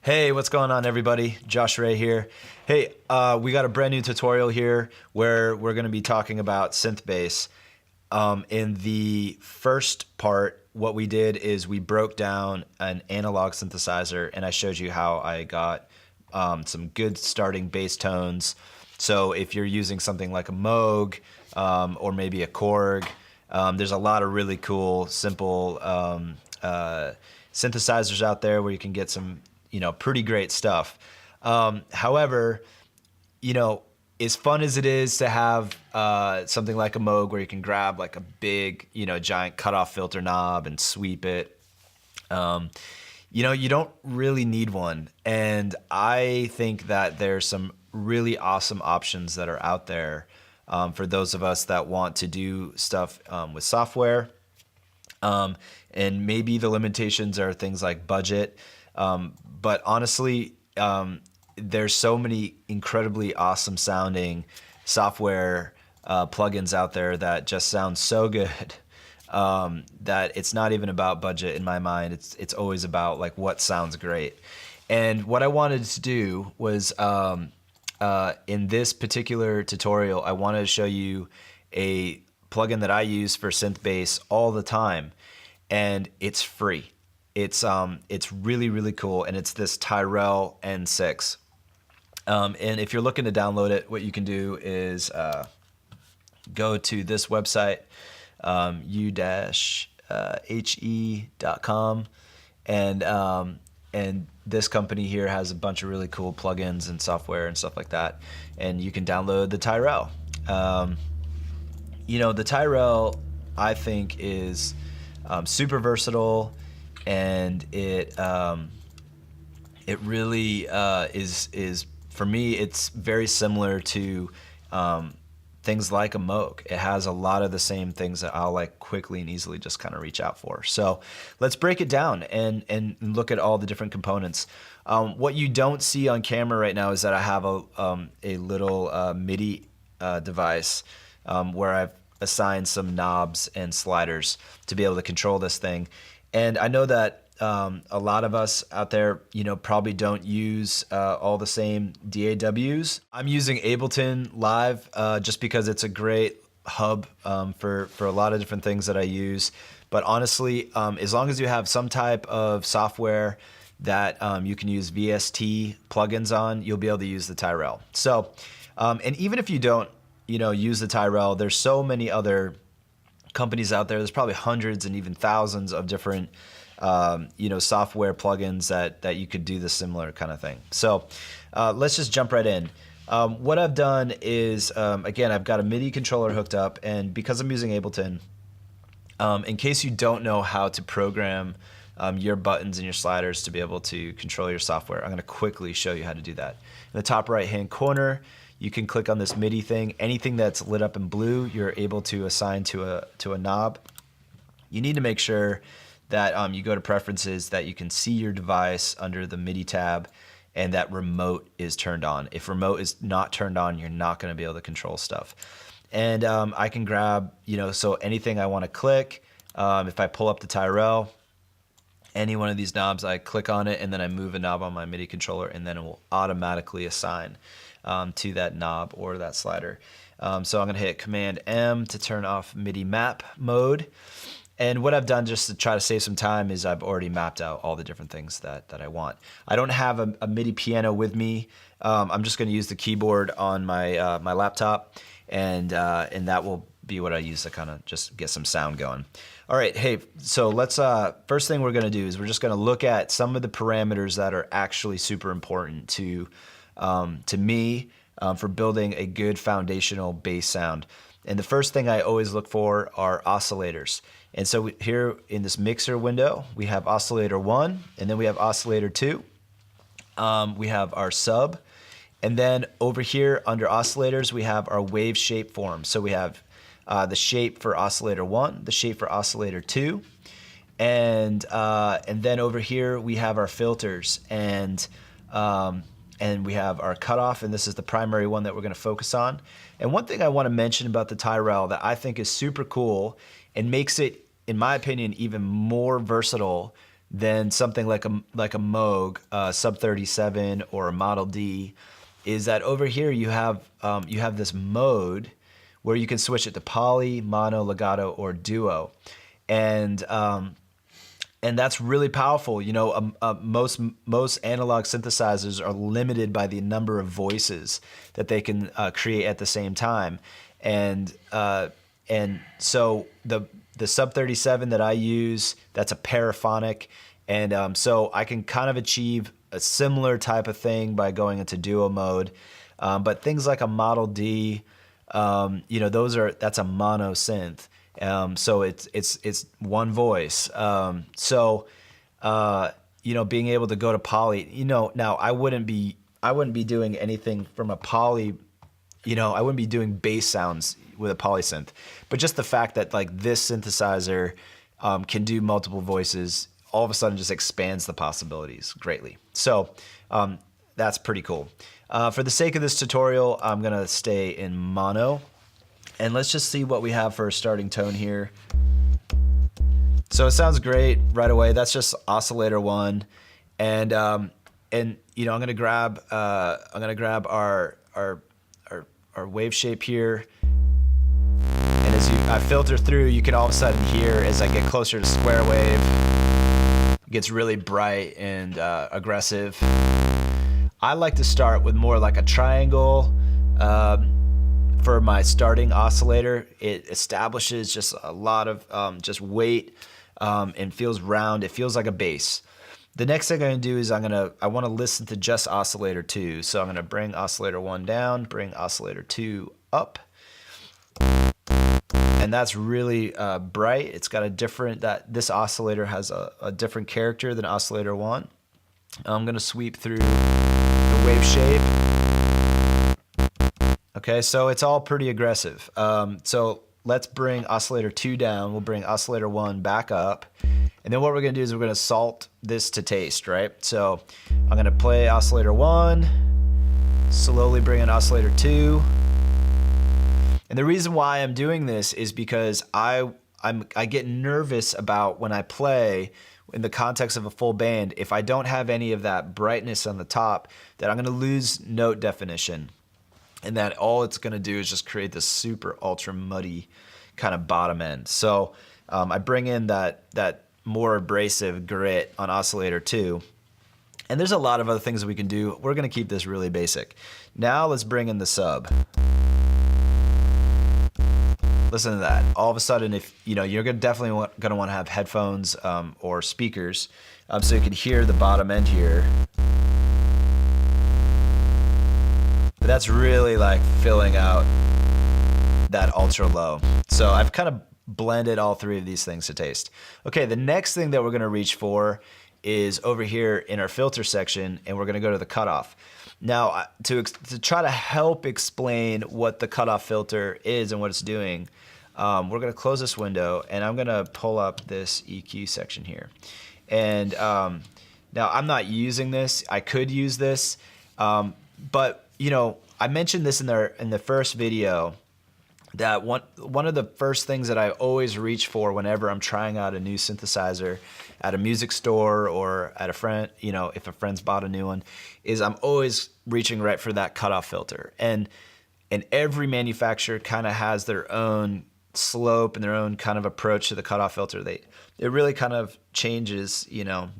Hey, what's going on, everybody? Josh Ray here. Hey, we got a brand new tutorial here where we're going to be talking about synth bass. In the first part, what we did is we broke down an analog synthesizer, and I showed you how I got some good starting bass tones. So if you're using something like a Moog or maybe a Korg, there's a lot of really cool, simple synthesizers out there where you can get some, pretty great stuff. However, as fun as it is to have something like a Moog where you can grab like a big, giant cutoff filter knob and sweep it, you don't really need one. And I think that there's some really awesome options that are out there for those of us that want to do stuff with software. And maybe the limitations are things like budget. But honestly, there's so many incredibly awesome sounding software plugins out there that just sound so good that it's not even about budget in my mind. It's always about like what sounds great. And what I wanted to do was in this particular tutorial, I wanted to show you a plugin that I use for synth bass all the time, and it's free. It's really, really cool, and it's this Tyrell N6. And if you're looking to download it, what you can do is go to this website, u-he.com, and this company here has a bunch of really cool plugins and software and stuff like that, and you can download the Tyrell. The Tyrell, I think, is super versatile, and it really is for me. It's very similar to things like a Moog. It has a lot of the same things that I'll like quickly and easily just kind of reach out for. So let's break it down and look at all the different components. What you don't see on camera right now is that I have a little MIDI device where I've assigned some knobs and sliders to be able to control this thing. And I know that a lot of us out there, probably don't use all the same DAWs. I'm using Ableton Live just because it's a great hub for a lot of different things that I use. But honestly, as long as you have some type of software that you can use VST plugins on, you'll be able to use the Tyrell. So, and even if you don't, use the Tyrell, there's so many other companies out there. There's probably hundreds and even thousands of different software plugins that you could do the similar kind of thing. So let's just jump right in. What I've done is, again, I've got a MIDI controller hooked up, and because I'm using Ableton, in case you don't know how to program your buttons and your sliders to be able to control your software, I'm going to quickly show you how to do that. In the top right hand corner, you can click on this MIDI thing. Anything that's lit up in blue, you're able to assign to a knob. You need to make sure that you go to preferences, that you can see your device under the MIDI tab, and that remote is turned on. If remote is not turned on, you're not going to be able to control stuff. And I can grab, so anything I want to click, if I pull up the Tyrell, any one of these knobs, I click on it, and then I move a knob on my MIDI controller, and then it will automatically assign to that knob or that slider. So I'm going to hit Command M to turn off MIDI map mode. And what I've done just to try to save some time is I've already mapped out all the different things that I want. I don't have a MIDI piano with me. I'm just going to use the keyboard on my my laptop, and that will be what I use to kind of just get some sound going. All right, hey, so let's first thing we're going to do is we're just going to look at some of the parameters that are actually super important to me for building a good foundational bass sound. And the first thing I always look for are oscillators. And so here in this mixer window, we have oscillator 1, and then we have oscillator 2. We have our sub. And then over here under oscillators, we have our wave shape form. So we have the shape for oscillator 1, the shape for oscillator 2. And then over here, we have our filters. And we have our cutoff, and this is the primary one that we're going to focus on. And one thing I want to mention about the Tyrell that I think is super cool and makes it, in my opinion, even more versatile than something like a Moog Sub 37 or a Model D is that over here you have this mode where you can switch it to poly, mono, legato, or duo, and that's really powerful. You know, most analog synthesizers are limited by the number of voices that they can create at the same time, and so the Sub 37 that I use, that's a paraphonic, and so I can kind of achieve a similar type of thing by going into duo mode. But things like a Model D, you know, that's a mono synth. So it's one voice. So you know, being able to go to poly, you know, now I wouldn't be doing anything from a poly, you know, I wouldn't be doing bass sounds with a poly synth, but just the fact that like this synthesizer can do multiple voices all of a sudden just expands the possibilities greatly. So that's pretty cool. For the sake of this tutorial, I'm gonna stay in mono, and let's just see what we have for a starting tone here. So it sounds great right away. That's just oscillator 1, and you know, I'm gonna grab our wave shape here, and as I filter through, you can all of a sudden hear as I get closer to square wave, it gets really bright and aggressive. I like to start with more like a triangle for my starting oscillator. It establishes just a lot of just weight and feels round. It feels like a bass. The next thing I'm gonna do is I want to listen to just oscillator 2. So I'm gonna bring oscillator 1 down, bring oscillator 2 up. And that's really bright. It's got a different, this oscillator has a different character than oscillator 1. I'm gonna sweep through the wave shape. Okay, so it's all pretty aggressive. So let's bring oscillator 2 down. We'll bring oscillator 1 back up. And then what we're gonna do is we're gonna salt this to taste, right? So I'm gonna play oscillator 1, slowly bring in oscillator 2. And the reason why I'm doing this is because I get nervous about when I play in the context of a full band, if I don't have any of that brightness on the top, that I'm gonna lose note definition. And that all it's gonna do is just create this super ultra muddy kind of bottom end. So I bring in that more abrasive grit on oscillator 2. And there's a lot of other things that we can do. We're gonna keep this really basic. Now let's bring in the sub. Listen to that. All of a sudden, if you know, you're definitely gonna want to have headphones or speakers, so you can hear the bottom end here. But that's really like filling out that ultra low. So I've kind of blended all three of these things to taste. Okay, the next thing that we're gonna reach for is over here in our filter section, and we're gonna go to the cutoff. Now, to try to help explain what the cutoff filter is and what it's doing, we're gonna close this window, and I'm gonna pull up this EQ section here. And now I'm not using this. I could use this, but you know, I mentioned this in the first video, that one of the first things that I always reach for whenever I'm trying out a new synthesizer at a music store or at a friend, you know, if a friend's bought a new one, is I'm always reaching right for that cutoff filter. And every manufacturer kind of has their own slope and their own kind of approach to the cutoff filter. It really kind of changes, you know,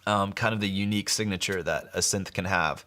kind of the unique signature that a synth can have.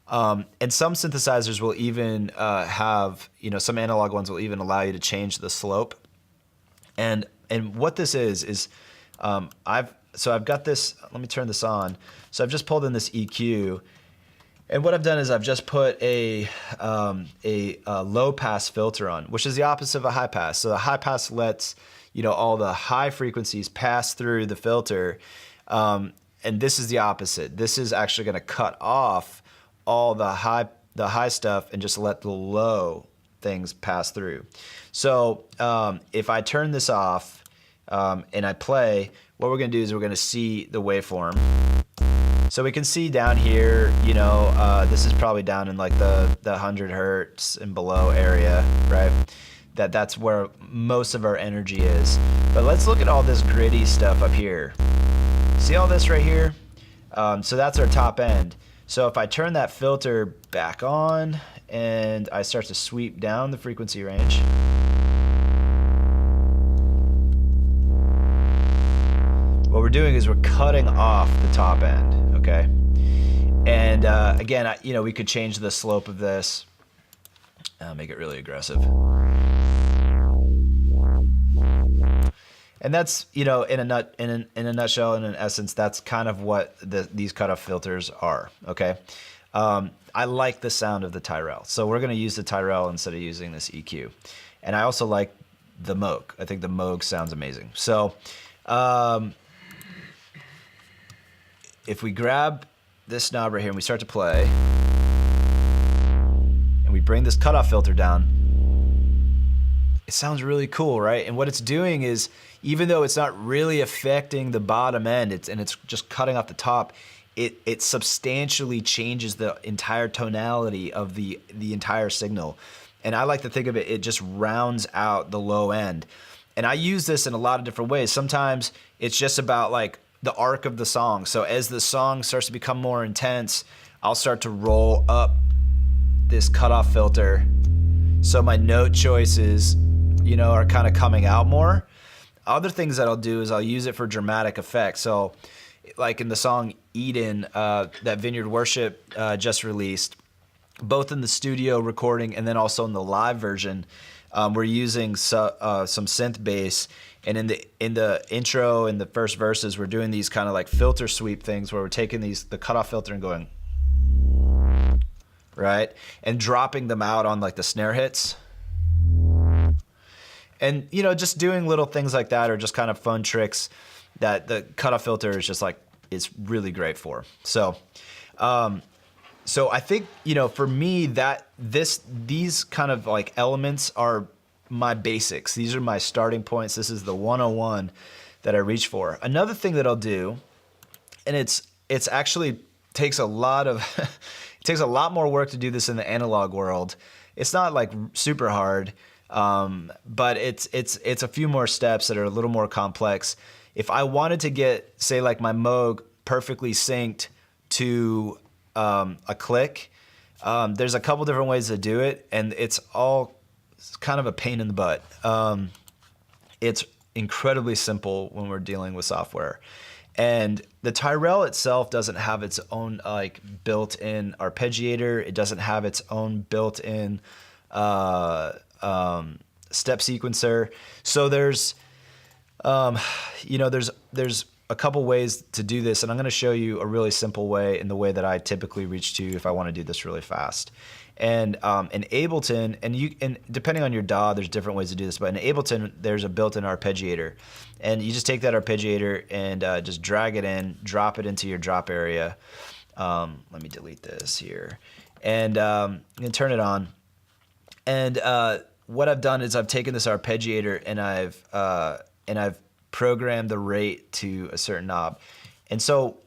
And some synthesizers will even have, you know, some analog ones will even allow you to change the slope. And what this is I've got this, let me turn this on. So I've just pulled in this EQ, and what I've done is I've just put a low pass filter on, which is the opposite of a high pass. So the high pass lets, you know, all the high frequencies pass through the filter, and this is the opposite. This is actually going to cut off all the high stuff and just let the low things pass through. So if I turn this off and I play, what we're gonna do is we're gonna see the waveform. So we can see down here, you know, this is probably down in like the 100 hertz and below area, right? That's where most of our energy is. But let's look at all this gritty stuff up here. See all this right here? So that's our top end. So if I turn that filter back on and I start to sweep down the frequency range, what we're doing is we're cutting off the top end, okay? And again, we could change the slope of this, make it really aggressive. And that's, in a nutshell, in an essence, that's kind of what these cutoff filters are, okay? I like the sound of the Tyrell, so we're gonna use the Tyrell instead of using this EQ. And I also like the Moog. I think the Moog sounds amazing. So if we grab this knob right here and we start to play, and we bring this cutoff filter down, it sounds really cool, right? And what it's doing is, even though it's not really affecting the bottom end, it's just cutting off the top, it substantially changes the entire tonality of the entire signal. And I like to think of it, it just rounds out the low end. And I use this in a lot of different ways. Sometimes it's just about like the arc of the song. So as the song starts to become more intense, I'll start to roll up this cutoff filter so my note choices, are kind of coming out more. Other things that I'll do is I'll use it for dramatic effect. So like in the song Eden, that Vineyard Worship just released, both in the studio recording and then also in the live version, we're using some synth bass. And in the intro and the first verses, we're doing these kind of like filter sweep things where we're taking the cutoff filter and going, right? And dropping them out on like the snare hits. And, just doing little things like that are just kind of fun tricks that the cutoff filter is just like, it's really great for. So I think, for me these kind of like elements are my basics. These are my starting points. This is the 101 that I reach for. Another thing that I'll do, and it's actually takes a lot more work to do this in the analog world. It's not like super hard. But it's a few more steps that are a little more complex. If I wanted to get, say, like my Moog perfectly synced to a click, there's a couple different ways to do it, and it's all kind of a pain in the butt. It's incredibly simple when we're dealing with software. And the Tyrell itself doesn't have its own like built-in arpeggiator. It doesn't have its own built-in step sequencer. So there's a couple ways to do this, and I'm going to show you a really simple way in the way that I typically reach to if I want to do this really fast. And in Ableton, and depending on your DAW, there's different ways to do this, but in Ableton, there's a built-in arpeggiator. And you just take that arpeggiator and just drag it in, drop it into your drop area. Let me delete this here. And I'm going to turn it on. And what I've done is I've taken this arpeggiator and I've programmed the rate to a certain knob. And so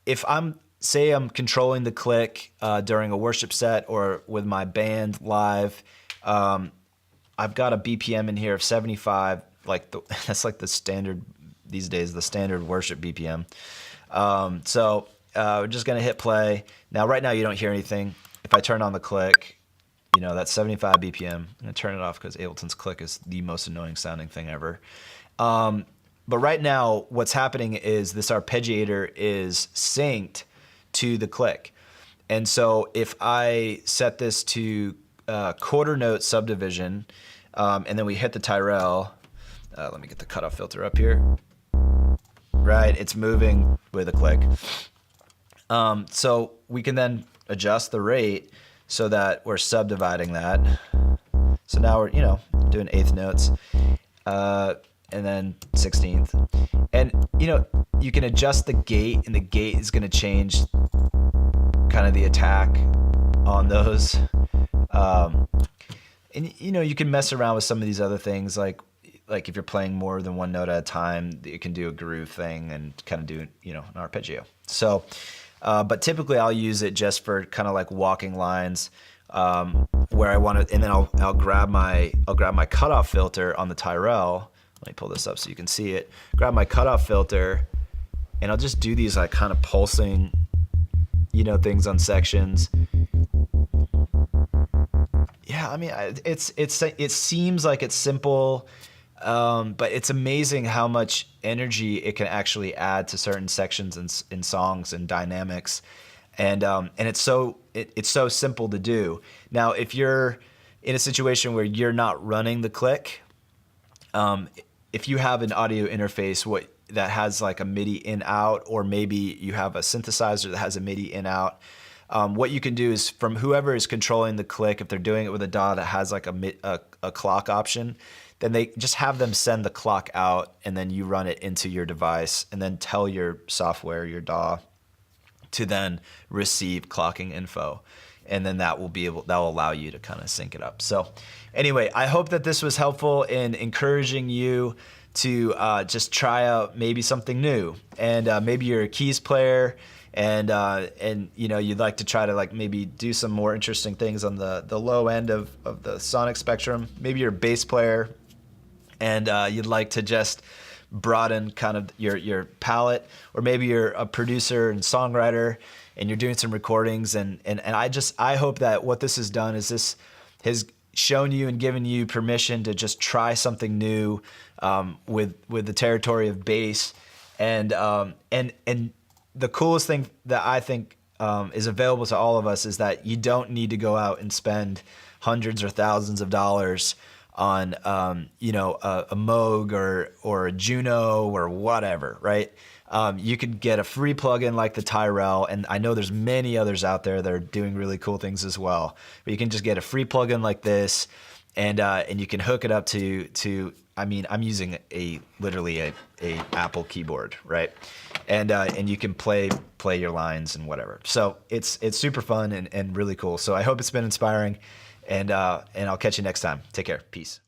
if I'm controlling the click during a worship set or with my band live, I've got a BPM in here of 75. That's like the standard these days, the standard worship BPM. So we're just gonna hit play. Now, right now you don't hear anything. If I turn on the click, that's 75 BPM. I'm gonna turn it off because Ableton's click is the most annoying sounding thing ever. But right now, what's happening is this arpeggiator is synced to the click. And so if I set this to quarter note subdivision, and then we hit the Tyrell, let me get the cutoff filter up here. Right, it's moving with a click. So we can then adjust the rate so that we're subdividing that. So now we're, doing eighth notes, and then 16th. And, you can adjust the gate, and the gate is gonna change kind of the attack on those. And, you can mess around with some of these other things, like if you're playing more than one note at a time, it can do a groove thing and kind of do, an arpeggio. So, but typically I'll use it just for kind of like walking lines, where I want to, and then I'll grab my cutoff filter on the Tyrell. Let me pull this up so you can see it. Grab my cutoff filter and I'll just do these like kind of pulsing, things on sections. Yeah, I mean, it seems like it's simple, but it's amazing how much energy it can actually add to certain sections in songs and dynamics, and it's so simple to do. Now, if you're in a situation where you're not running the click, if you have an audio interface that has like a MIDI in out, or maybe you have a synthesizer that has a MIDI in out. What you can do is, from whoever is controlling the click, if they're doing it with a DAW that has like a clock option, then they just have them send the clock out, and then you run it into your device, and then tell your software, your DAW, to then receive clocking info, and then that will allow you to kind of sync it up. So anyway, I hope that this was helpful in encouraging you to just try out maybe something new, and maybe you're a keys player, and you'd like to try to like maybe do some more interesting things on the low end of the sonic spectrum. Maybe you're a bass player, and you'd like to just broaden kind of your palette, or maybe you're a producer and songwriter and you're doing some recordings, and I hope that what this has done is this has shown you and given you permission to just try something new with the territory of bass, and the coolest thing that I think is available to all of us is that you don't need to go out and spend hundreds or thousands of dollars on a Moog or a Juno or whatever, right? You could get a free plugin like the Tyrell, and I know there's many others out there that are doing really cool things as well. But you can just get a free plugin like this, and you can hook it up to I mean, I'm using literally a Apple keyboard, right? And you can play your lines and whatever. So it's super fun and really cool. So I hope it's been inspiring, and I'll catch you next time. Take care. Peace.